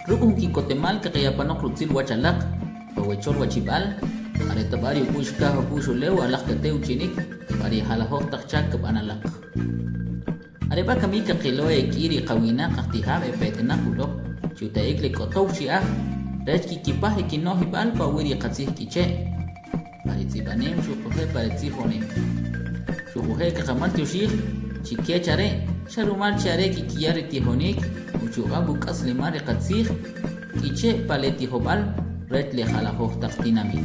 Rukun kikotemal kakayapanok rutsil wachalak, pawechol wachibal, areta bari pushka pusho lew alak kateu chinik, bari halahok takchak kapanalak. Arepa kami kakiloe kiri kawina kaktihame petena kulok, chuta ikle kotok siah, rechki kipah ikinohibal pawiri katsih kiche. Paritzibanem shukuhe paritzifonem. Shukuhe kakamal tushir, chike chare, sharumar chare kikiyare tihonik, uchuga bukas lemare katsih, kiche paleti hobal, retle halahok taktinami.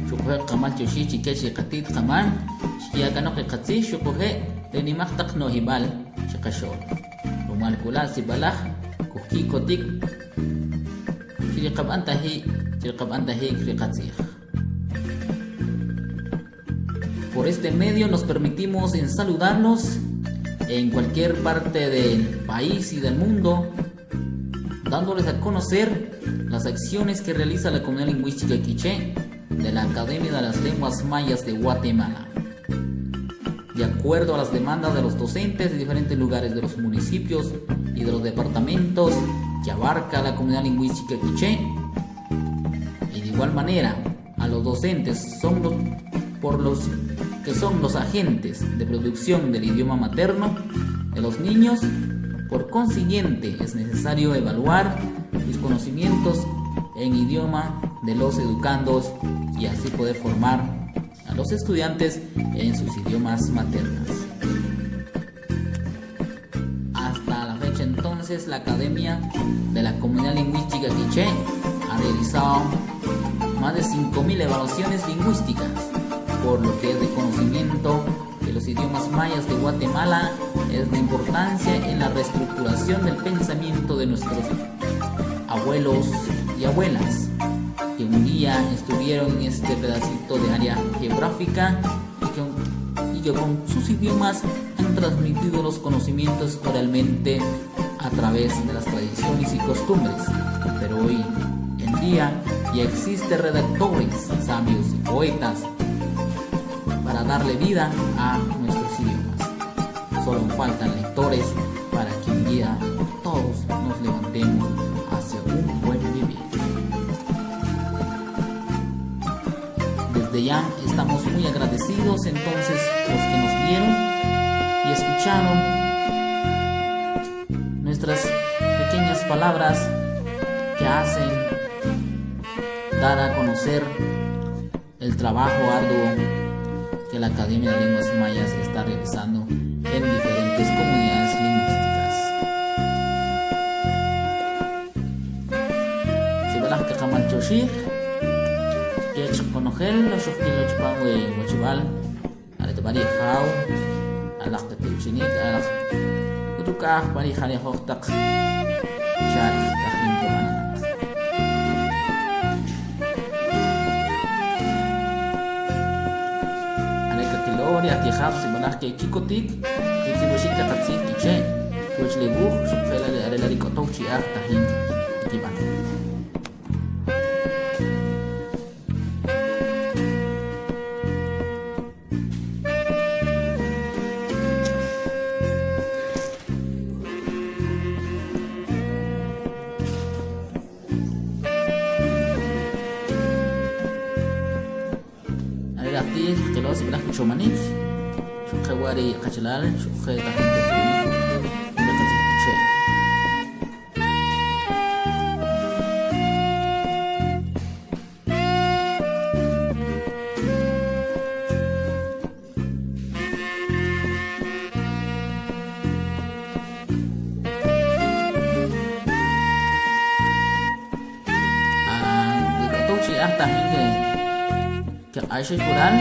Shukuhe kamal tushir chike shikatit kaman, shikia kanok katsih shukuhe, lenimak taknohibal, shikashol. Rumal kula si balah, kuki kotik, shirikab antahi krikatsih. Por este medio nos permitimos en saludarnos en cualquier parte del país y del mundo, dándoles a conocer las acciones que realiza la comunidad lingüística quiché de la Academia de las Lenguas Mayas de Guatemala, de acuerdo a las demandas de los docentes de diferentes lugares de los municipios y de los departamentos que abarca la comunidad lingüística quiché. Y de igual manera, a los docentes son los agentes de producción del idioma materno de los niños. Por consiguiente, es necesario evaluar sus conocimientos en idioma de los educandos y así poder formar a los estudiantes en sus idiomas maternos. Hasta la fecha entonces, la Academia de la Comunidad Lingüística Quiché ha realizado más de 5.000 evaluaciones lingüísticas, por lo que es de conocimiento que los idiomas mayas de Guatemala es de importancia en la reestructuración del pensamiento de nuestros abuelos y abuelas, que un día estuvieron en este pedacito de área geográfica y que con sus idiomas han transmitido los conocimientos oralmente a través de las tradiciones y costumbres. Pero hoy en día ya existen redactores, sabios y poetas para darle vida a nuestros idiomas. Solo faltan lectores para que un día todos nos levantemos hacia un buen vivir. Desde ya estamos muy agradecidos entonces los que nos vieron y escucharon nuestras pequeñas palabras que hacen dar a conocer el trabajo arduo que la Academia de Lenguas Mayas está realizando en diferentes comunidades lingüísticas. Si balas que jamal choshir, que conogel los shokilos pangwe mochival, al de bari hau, al de tuchinik, al de tukah bari hali hoktak, chat tahin kemana. Ori atihab si balah ke kikotik kiti bashik ta katsi kiche kuch lebuh shukfela le arela rikotok chiah tahin kiban. Arati kalau sebelah kuchomanik shukhe wari kachalal shukhe tahin ketsunik udah katsi kiche. Dikotok chiah tahin ke Aisyah Quran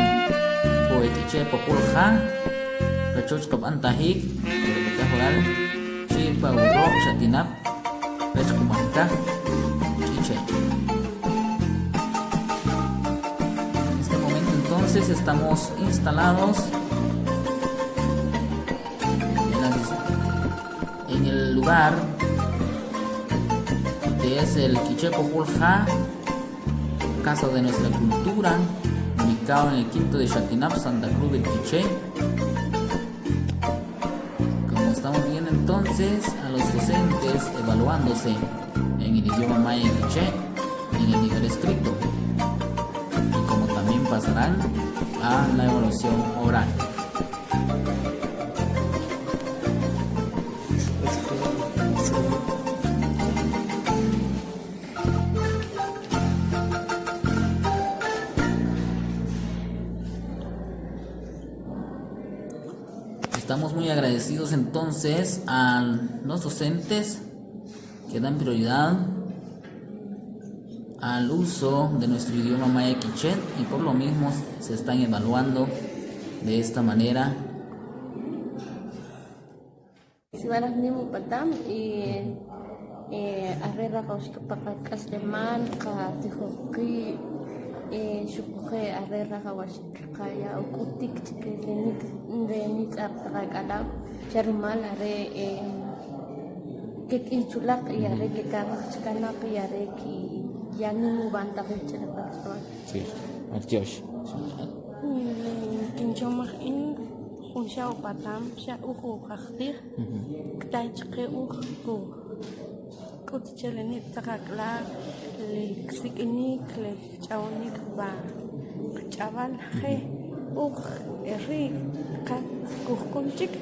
poet iche populha kacoc kab antahik ke Quran si pawro satinap pech kumanta iche. En este momento entonces estamos instalados en el lugar que es el Quiché Populja, Casa de Nuestra Cultura, ubicado en el quinto de Chatinap, Santa Cruz del Quiché. Como estamos viendo entonces a los docentes evaluándose en el idioma maya y quiché en el nivel escrito, y como también pasarán a la evaluación oral. Estamos muy agradecidos entonces a los docentes que dan prioridad al uso de nuestro idioma maya quiché, y por lo mismo se están evaluando de esta manera. Siwaras nimu patam arrera kaushika pakas leman ka tihoki shukhe arrera kawashika kaya ukutik chikelenik ndenik artaqaqalab sharmal are kek ichulaq yare ke kanak chikanak yare ki yani banta chana paswan Sí, Josh. Kinchomach in Hunsha Patam, Sha Uhu Hachtir, Ktajke Uhu, Kutchelenit Takakla, Lexikinik, Lechaonik Ba, Chaval, He, Eri, Kat Kukunchik,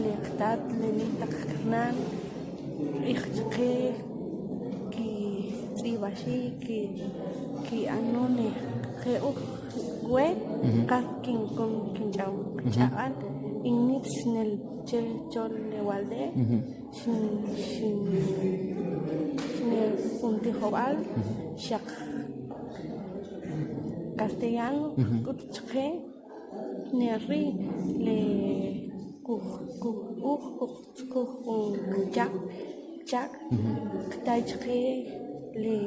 Lektat, Lenitaknan, Ichke, Ki Sibashi, Ki Anone, He Gue, Kakin con Kinchao, Chaan, Init Snell, Chol de Walde, Snell Funtijobal, Shak Castellano, Kutche, Nerri, Le Jack, Jack, Ktajke, Le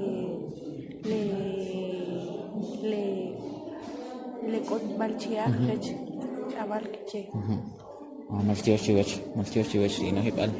Balchia, Chaval Kiche. Maltios Chivach, y no Hipal.